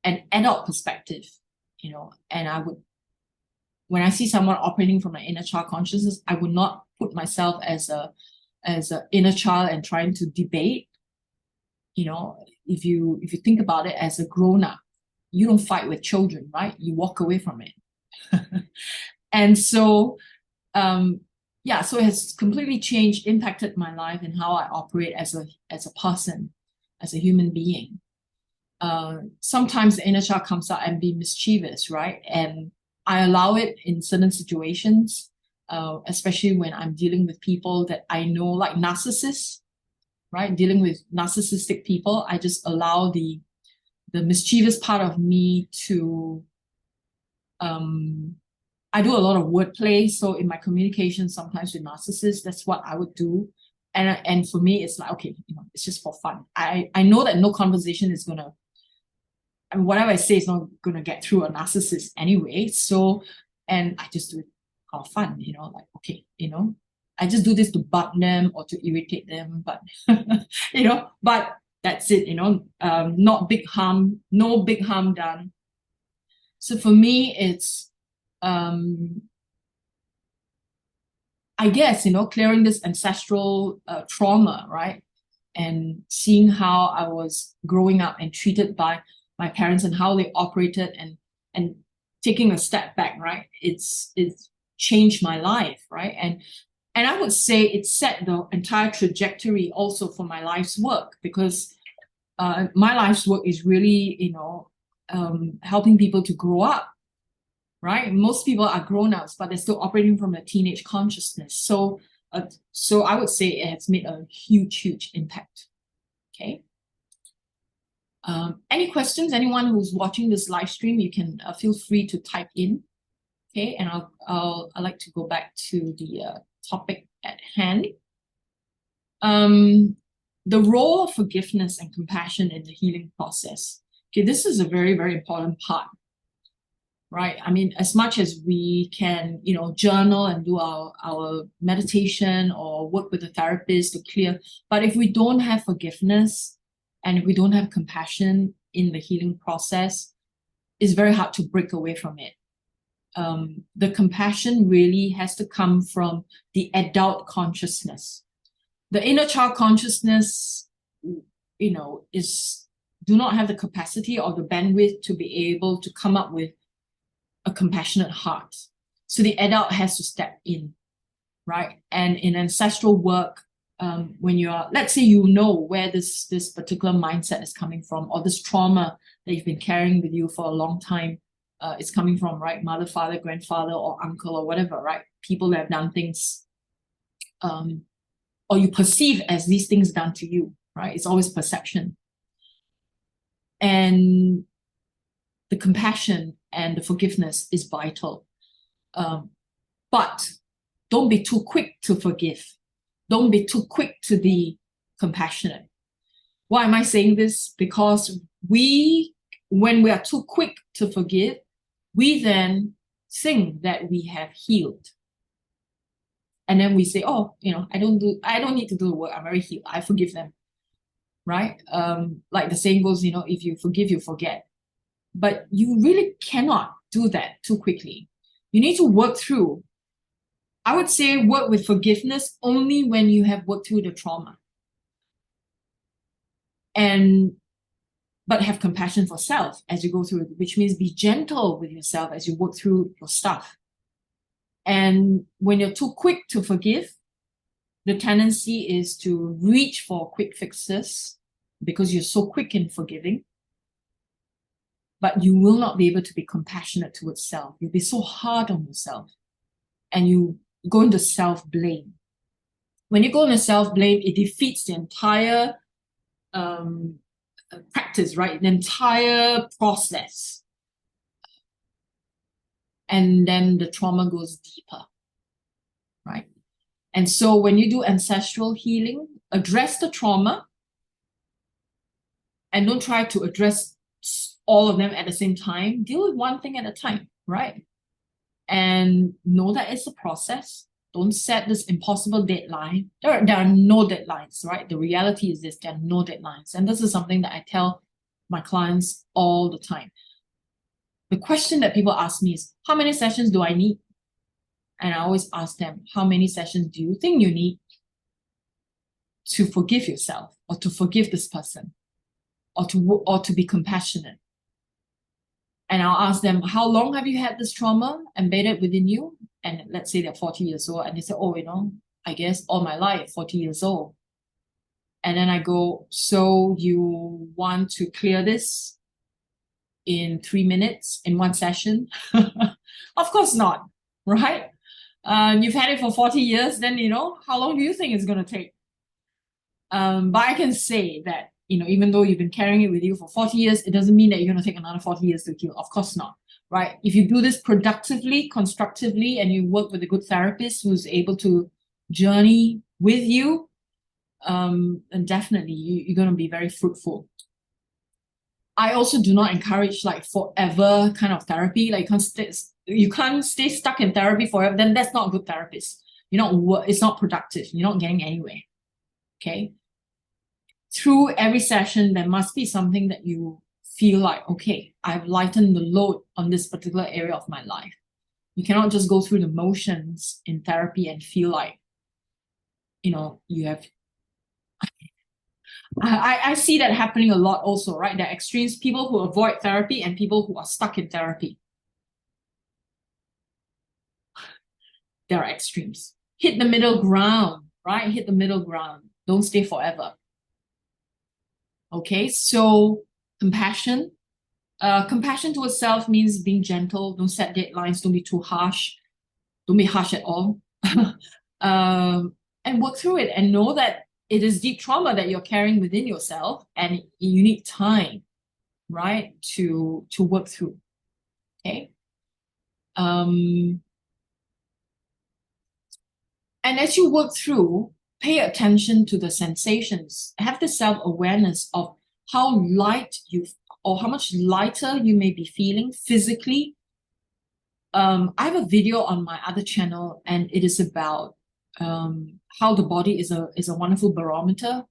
an adult perspective, and when I see someone operating from an inner child consciousness, I would not put myself as a inner child and trying to debate. If you think about it as a grown-up, you don't fight with children, right? You walk away from it. And so so it has completely changed, impacted my life and how I operate as a person, as a human being. Sometimes the inner child comes out and be mischievous, right? And I allow it in certain situations, especially when I'm dealing with people that I know, like narcissists, right? Dealing with narcissistic people, I just allow the mischievous part of me to, I do a lot of wordplay. So in my communication, sometimes with narcissists, that's what I would do. And for me, it's like, okay, it's just for fun. I know that no conversation is gonna, whatever I say is not going to get through a narcissist anyway. So, and I just do it for fun, like, okay, I just do this to bug them or to irritate them, but, but that's it, not big harm, no big harm done. So for me, it's, I guess, clearing this ancestral trauma, right? And seeing how I was growing up and treated by my parents and how they operated and taking a step back, right? It's changed my life, right? And I would say it set the entire trajectory also for my life's work, because my life's work is really, helping people to grow up, right? Most people are grown-ups, but they're still operating from a teenage consciousness. So I would say it has made a huge impact. Okay. Any questions? Anyone who's watching this live stream, you can feel free to type in. Okay, and I'd like to go back to the topic at hand. The role of forgiveness and compassion in the healing process. Okay, this is a very important part, right? I mean, as much as we can, journal and do our meditation or work with a therapist to clear, but if we don't have forgiveness and if we don't have compassion in the healing process, it's very hard to break away from it. The compassion really has to come from the adult consciousness. The inner child consciousness, do not have the capacity or the bandwidth to be able to come up with a compassionate heart. So the adult has to step in, right? And in ancestral work, when you're, let's say, where this particular mindset is coming from, or this trauma that you've been carrying with you for a long time, it's coming from, right? Mother, father, grandfather, or uncle, or whatever, right? People that have done things, or you perceive as these things done to you, right? It's always perception. And the compassion and the forgiveness is vital. But don't be too quick to forgive. Don't be too quick to be compassionate. Why am I saying this? Because when we are too quick to forgive, we then think that we have healed. And then we say, oh, I don't need to do the work. I'm very healed. I forgive them, right? Like the saying goes, if you forgive, you forget. But you really cannot do that too quickly. You need to work through. I would say work with forgiveness only when you have worked through the trauma. And but have compassion for self as you go through it, which means be gentle with yourself as you work through your stuff. And when you're too quick to forgive, the tendency is to reach for quick fixes because you're so quick in forgiving, but you will not be able to be compassionate towards self. You'll be so hard on yourself and you go into self-blame. When you go into self-blame, it defeats the entire practice, right? The entire process. And then the trauma goes deeper, right? And so when you do ancestral healing, address the trauma and don't try to address all of them at the same time. Deal with one thing at a time, right? And know that it's a process. Don't set this impossible deadline. There are no deadlines, right? The reality is this, there are no deadlines. And this is something that I tell my clients all the time. The question that people ask me is, how many sessions do I need? And I always ask them, how many sessions do you think you need to forgive yourself or to forgive this person or to be compassionate? And I'll ask them, how long have you had this trauma embedded within you? And let's say they're 40 years old and they say, oh, I guess all my life, 40 years old. And then I go, so you want to clear this in 3 minutes in one session? Of course not, right? You've had it for 40 years, then, how long do you think it's going to take? But I can say that, even though you've been carrying it with you for 40 years, it doesn't mean that you're going to take another 40 years to heal. Of course not, right? If you do this productively, constructively, and you work with a good therapist who's able to journey with you, then definitely you're going to be very fruitful. I also do not encourage forever kind of therapy. You can't stay stuck in therapy forever. Then that's not a good therapist. It's not productive. You're not getting anywhere. Okay. Through every session, there must be something that you feel like, okay, I've lightened the load on this particular area of my life. You cannot just go through the motions in therapy and feel like, you have. I see that happening a lot also, right? There are extremes, people who avoid therapy and people who are stuck in therapy. There are extremes. Hit the middle ground, right? Hit the middle ground. Don't stay forever. Okay, so compassion. Compassion towards self means being gentle. Don't set deadlines. Don't be too harsh. Don't be harsh at all. And work through it and know that it is deep trauma that you're carrying within yourself and you need time, right, to work through. Okay. And as you work through, pay attention to the sensations. Have the self-awareness of how light or how much lighter you may be feeling physically. I have a video on my other channel and it is about how the body is a wonderful barometer,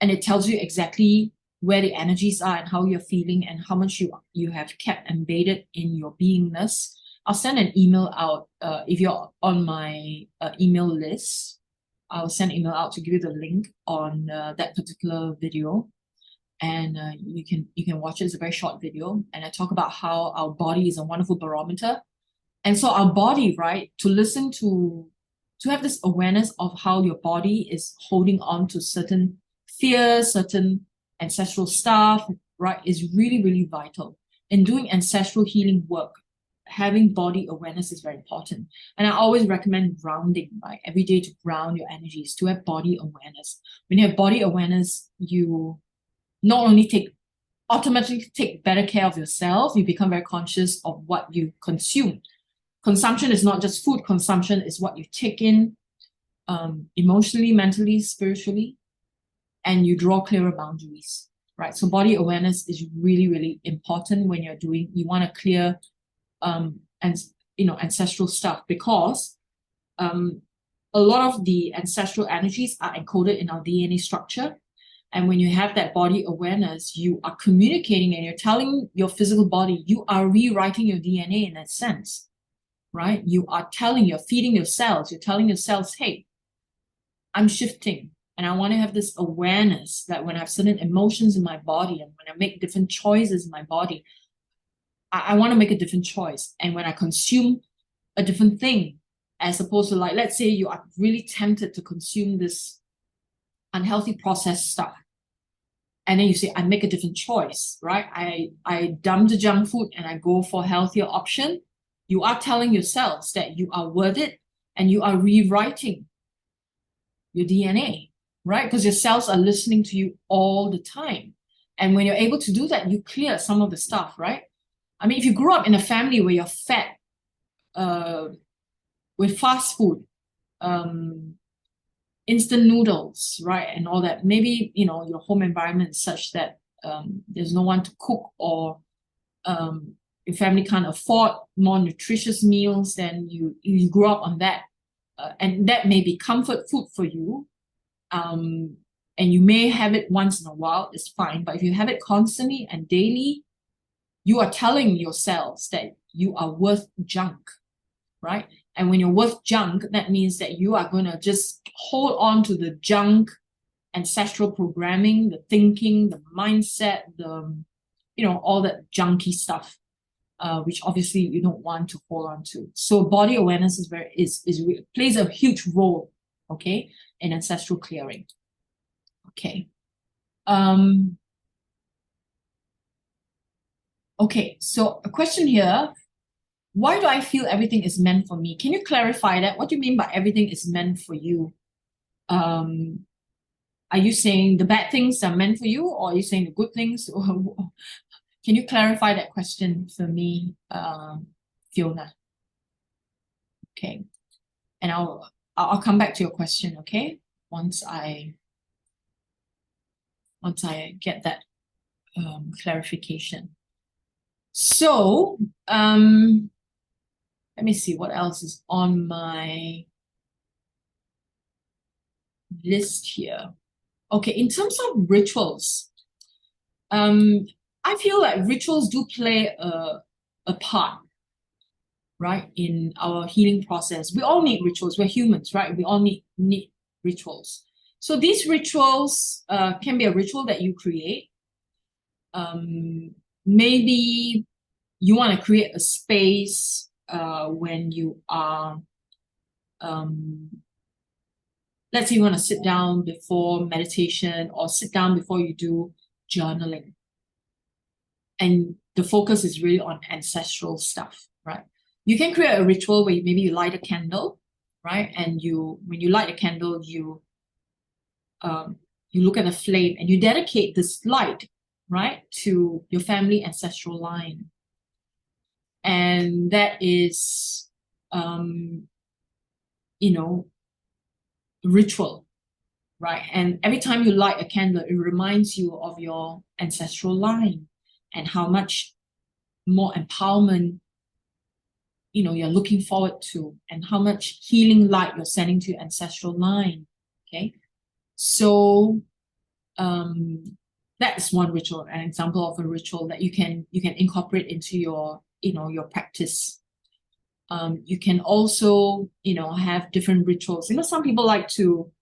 and it tells you exactly where the energies are and how you're feeling and how much you have kept embedded in your beingness. I'll send an email out if you're on my email list. I'll send an email out to give you the link on that particular video, and you can watch it. It's a very short video, and I talk about how our body is a wonderful barometer, and so our body, right, to have this awareness of how your body is holding on to certain fears, certain ancestral stuff, right, is really, really vital. In doing ancestral healing work, having body awareness is very important. And I always recommend grounding, right, every day to ground your energies, to have body awareness. When you have body awareness, you not only automatically take better care of yourself, you become very conscious of what you consume. Consumption is not just food. Consumption is what you take in emotionally, mentally, spiritually, and you draw clearer boundaries, right? So body awareness is really, really important when you want to clear ancestral stuff, because a lot of the ancestral energies are encoded in our DNA structure. And when you have that body awareness, you are communicating and you're telling your physical body, you are rewriting your DNA in that sense. Right? You're feeding your cells, you're telling your cells, hey, I'm shifting. And I want to have this awareness that when I have certain emotions in my body and when I make different choices in my body, I want to make a different choice. And when I consume a different thing, as opposed to, like, let's say you are really tempted to consume this unhealthy processed stuff. And then you say, I make a different choice, right? I dump the junk food and I go for a healthier option. You are telling yourselves that you are worth it and you are rewriting your DNA, right? Because your cells are listening to you all the time. And when you're able to do that, you clear some of the stuff, right? I mean, if you grew up in a family where you're fed with fast food, instant noodles, right, and all that, maybe, you know, your home environment is such that there's no one to cook, or your family can't afford more nutritious meals, then you grew up on that. And that may be comfort food for you. And you may have it once in a while, it's fine. But if you have it constantly and daily, you are telling yourselves that you are worth junk, right? And when you're worth junk, that means that you are going to just hold on to the junk ancestral programming, the thinking, the mindset, the, you know, all that junky stuff, which obviously you don't want to hold on to. So body awareness plays a huge role, okay, in ancestral clearing. Okay. Okay, so a question here. Why do I feel everything is meant for me? Can you clarify that? What do you mean by everything is meant for you? Are you saying the bad things are meant for you, or are you saying the good things? Can you clarify that question for me, Fiona? Okay, and I'll come back to your question, okay? Once I get that clarification. So, let me see what else is on my list here. Okay, in terms of rituals, I feel like rituals do play a part, right, in our healing process. We all need rituals. We're humans, right? We all need rituals. So these rituals can be a ritual that you create. Maybe you want to create a space when you are, let's say you want to sit down before meditation or sit down before you do journaling. And the focus is really on ancestral stuff, right? You can create a ritual where maybe you light a candle, right? And when you light a candle, you look at the flame and you dedicate this light, right, to your family ancestral line. And that is, you know, ritual, right? And every time you light a candle, it reminds you of your ancestral line and how much more empowerment, you know, you're looking forward to, and how much healing light you're sending to your ancestral line. Okay, so that's one ritual, an example of a ritual that you can incorporate into your, you know, your practice. You can also, you know, have different rituals. You know, some people like to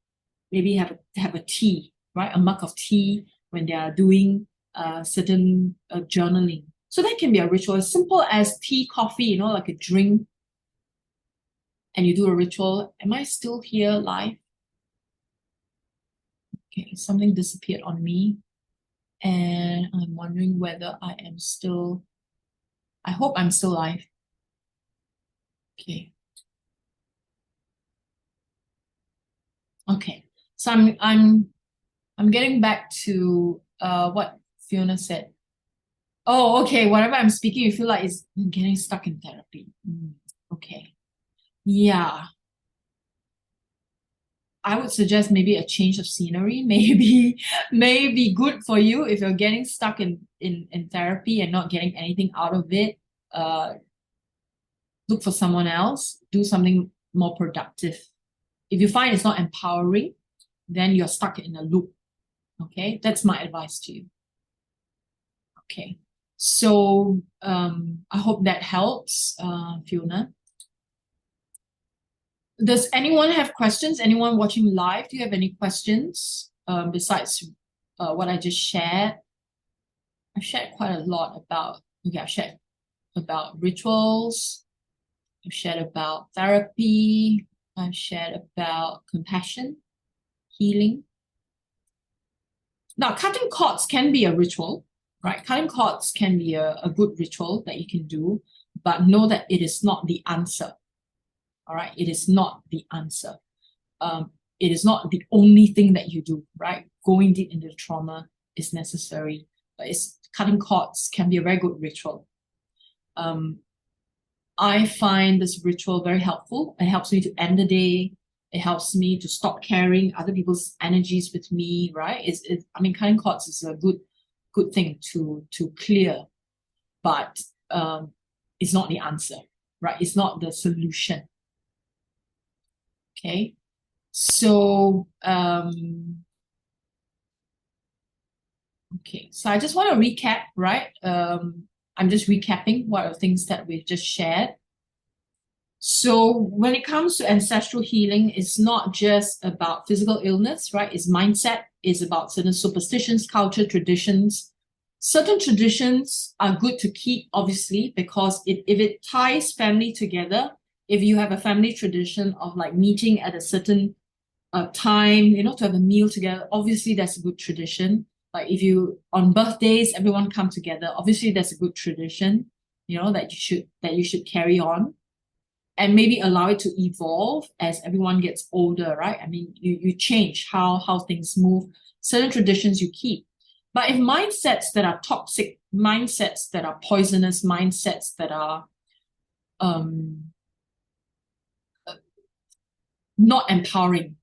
maybe have a tea, right? A mug of tea when they are doing certain journaling. So that can be a ritual as simple as tea, coffee, you know, like a drink. And you do a ritual. Am I still here live? Okay, something disappeared on me. And I'm wondering whether I am still, I hope I'm still live. Okay. Okay. So I'm getting back to what Fiona said. Oh, okay. Whatever I'm speaking, you feel like it's getting stuck in therapy. Okay. Yeah. I would suggest maybe a change of scenery, maybe good for you if you're getting stuck in therapy and not getting anything out of it. Look for someone else, do something more productive. If you find it's not empowering, then you're stuck in a loop. Okay, that's my advice to you. Okay, so I hope that helps, Fiona. Does anyone have questions? Anyone watching live? Do you have any questions besides what I just shared? I shared quite a lot about, okay, I shared about rituals, I've shared about therapy, I've shared about compassion, healing. Now, cutting cords can be a ritual, right? Cutting cords can be a good ritual that you can do, but know that it is not the answer. All right, it is not the answer. It is not the only thing that you do, right? Going deep into the trauma is necessary, but cutting cords can be a very good ritual. I find this ritual very helpful. It helps me to end the day. It helps me to stop carrying other people's energies with me, right? I mean, cutting cords is a good thing to clear, but it's not the answer, right? It's not the solution. Okay, so okay, so I just want to recap, right? I'm just recapping what are the things that we've just shared. So when it comes to ancestral healing, it's not just about physical illness, right? It's mindset, it's about certain superstitions, culture, traditions. Certain traditions are good to keep, obviously, because if it ties family together, if you have a family tradition of like meeting at a certain time, you know, to have a meal together, obviously that's a good tradition. Like if you, on birthdays, everyone come together, obviously that's a good tradition, you know, that you should carry on. And maybe allow it to evolve as everyone gets older, right? I mean, you change how things move. Certain traditions you keep. But if mindsets that are toxic, mindsets that are poisonous, mindsets that are not empowering,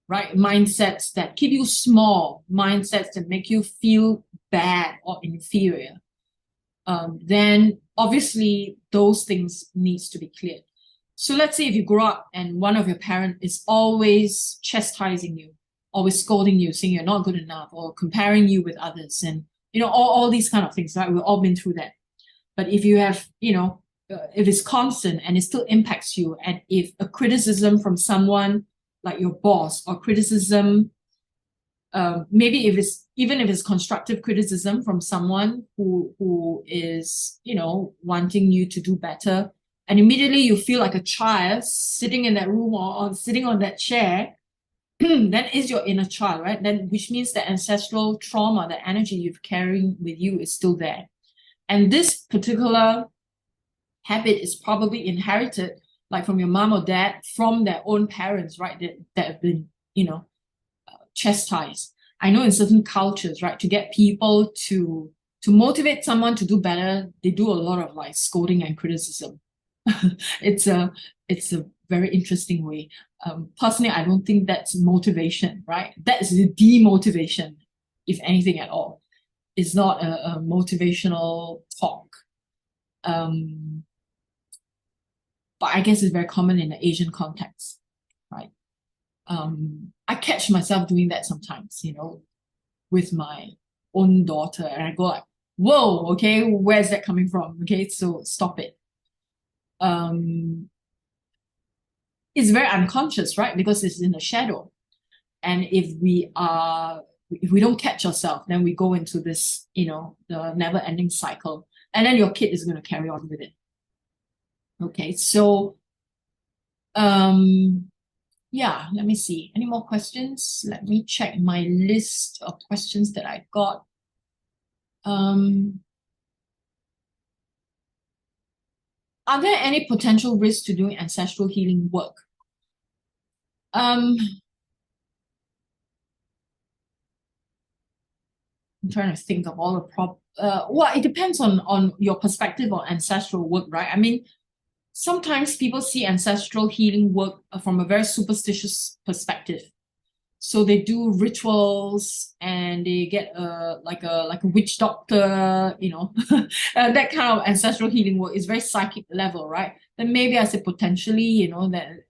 right? Mindsets that keep you small, mindsets that make you feel bad or inferior, then obviously those things needs to be cleared. So let's say if you grow up and one of your parents is always chastising you, always scolding you, saying you're not good enough, or comparing you with others, and you know all these kind of things, right? We've all been through that. But if you have, you know, if it's constant and it still impacts you, and if a criticism from someone like your boss or criticism, maybe if it's constructive criticism from someone who is, you know, wanting you to do better, and immediately you feel like a child sitting in that room or sitting on that chair, then is your inner child, right? Then which means the ancestral trauma, the energy you've carrying with you is still there. And this particular habit is probably inherited, like from your mom or dad, from their own parents, right? That have been, you know, chastised. I know in certain cultures, right, to get people to motivate someone to do better, they do a lot of like scolding and criticism. It's a very interesting way. Personally, I don't think that's motivation, right? That is the demotivation, if anything at all. It's not a motivational talk. But I guess it's very common in the Asian context, right? I catch myself doing that sometimes, you know, with my own daughter, and I go like, whoa, okay, where's that coming from? Okay, so stop it. It's very unconscious, right? Because it's in the shadow. And if we don't catch ourselves, then we go into this, you know, the never-ending cycle. And then your kid is going to carry on with it. Okay, so yeah, let me see. Any more questions? Let me check my list of questions that I got. Are there any potential risks to doing ancestral healing work? I'm trying to think of all the well, it depends on your perspective on ancestral work, right? I mean, sometimes people see ancestral healing work from a very superstitious perspective. So they do rituals and they get like a witch doctor, you know, that kind of ancestral healing work is very psychic level, right? Then maybe I say potentially, you know, that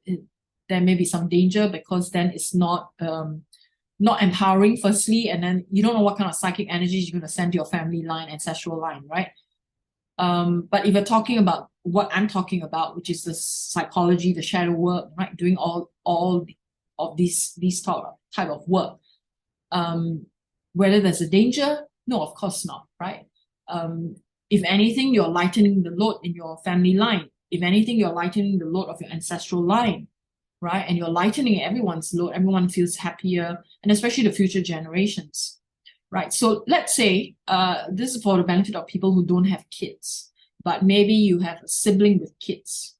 there may be some danger, because then it's not empowering, firstly, and then you don't know what kind of psychic energies you're going to send to your family line, ancestral line, right? But if you're talking about what I'm talking about, which is the psychology, the shadow work, right, doing all of these type of work, whether there's a danger, no, of course not, right? If anything, you're lightening the load in your family line. If anything, you're lightening the load of your ancestral line, right? And you're lightening everyone's load. Everyone feels happier, and especially the future generations, right? So let's say this is for the benefit of people who don't have kids, but maybe you have a sibling with kids.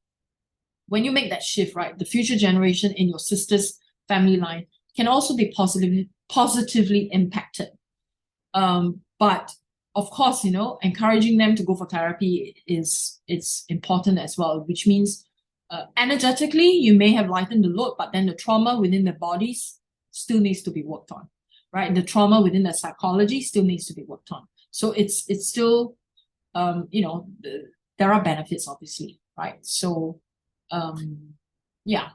When you make that shift, right, the future generation in your sister's family line can also be positively impacted. But of course, encouraging them to go for therapy is important as well, which means energetically you may have lightened the load, but then the trauma within the bodies still needs to be worked on, right? The trauma within the psychology still needs to be worked on. So it's still, there are benefits, obviously, right? So, yeah.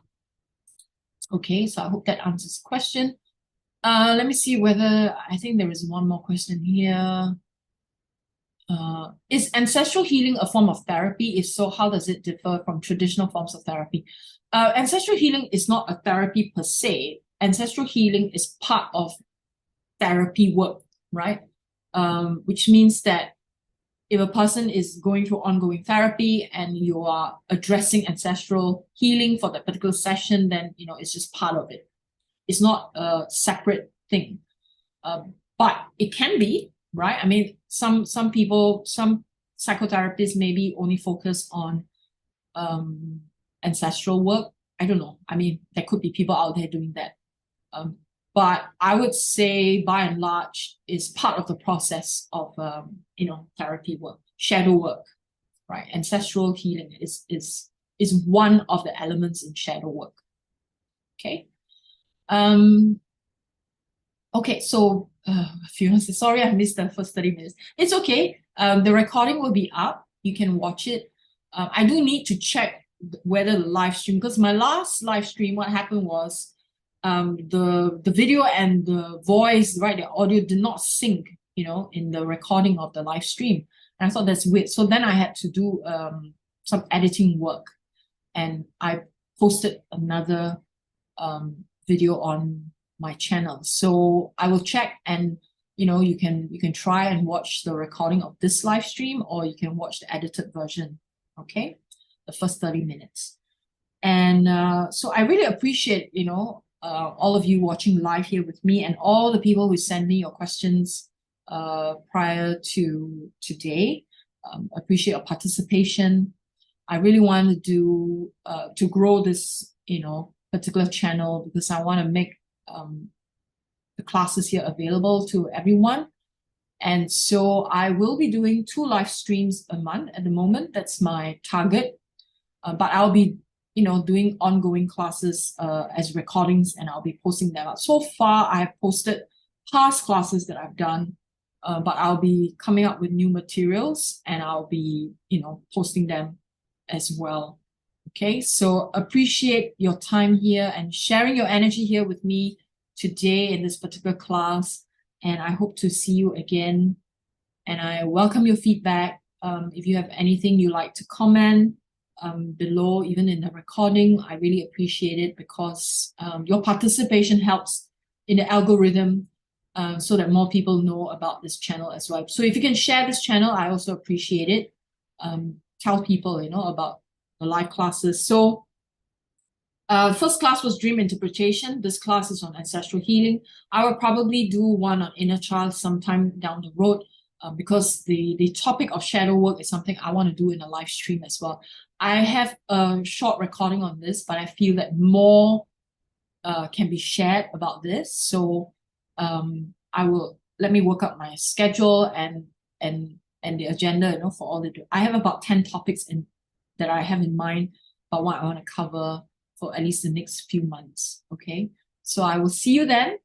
Okay, so I hope that answers the question. Let me see whether, I think there is one more question here. Is ancestral healing a form of therapy? If so, how does it differ from traditional forms of therapy? Ancestral healing is not a therapy per se. Ancestral healing is part of therapy work, right? Which means that if a person is going through ongoing therapy and you are addressing ancestral healing for that particular session, then it's just part of it. It's not a separate thing, but it can be, right? I mean, some people, some psychotherapists maybe only focus on ancestral work. I don't know. I mean, there could be people out there doing that. But I would say, by and large, is part of the process of therapy work, shadow work, right? Ancestral healing is one of the elements in shadow work. Okay. Okay, so Fiona says, sorry, I missed the first 30 minutes. It's okay. The recording will be up. You can watch it. I do need to check whether the live stream, because my last live stream, what happened was the video and the voice, right, the audio did not sync, in the recording of the live stream. And I thought that's weird. So then I had to do some editing work, and I posted another video on my channel. So I will check, and you can try and watch the recording of this live stream, or you can watch the edited version. Okay, the first 30 minutes. And so I really appreciate all of you watching live here with me, and all the people who send me your questions prior to today. Appreciate your participation. I really want to do to grow this particular channel, because I want to make the classes here available to everyone. And so I will be doing 2 live streams a month at the moment. That's my target. But I'll be doing ongoing classes as recordings, and I'll be posting them out. So far, I have posted past classes that I've done, but I'll be coming up with new materials, and I'll be posting them as well. Okay, so appreciate your time here and sharing your energy here with me today in this particular class, and I hope to see you again. And I welcome your feedback. If you have anything you like to comment below, even in the recording, I really appreciate it, because your participation helps in the algorithm, so that more people know about this channel as well. So if you can share this channel, I also appreciate it. Tell people about the live classes. So first class was dream interpretation. This class is on ancestral healing. I will probably do one on inner child sometime down the road, because the topic of shadow work is something I want to do in a live stream as well. I have a short recording on this, but I feel that more can be shared about this. So let me work out my schedule and the agenda, for all the. I have about 10 topics that I have in mind about what I want to cover for at least the next few months. Okay, so I will see you then.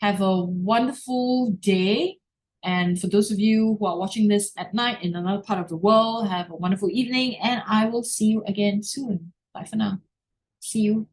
Have a wonderful day. And for those of you who are watching this at night in another part of the world, have a wonderful evening, and I will see you again soon. Bye for now. See you.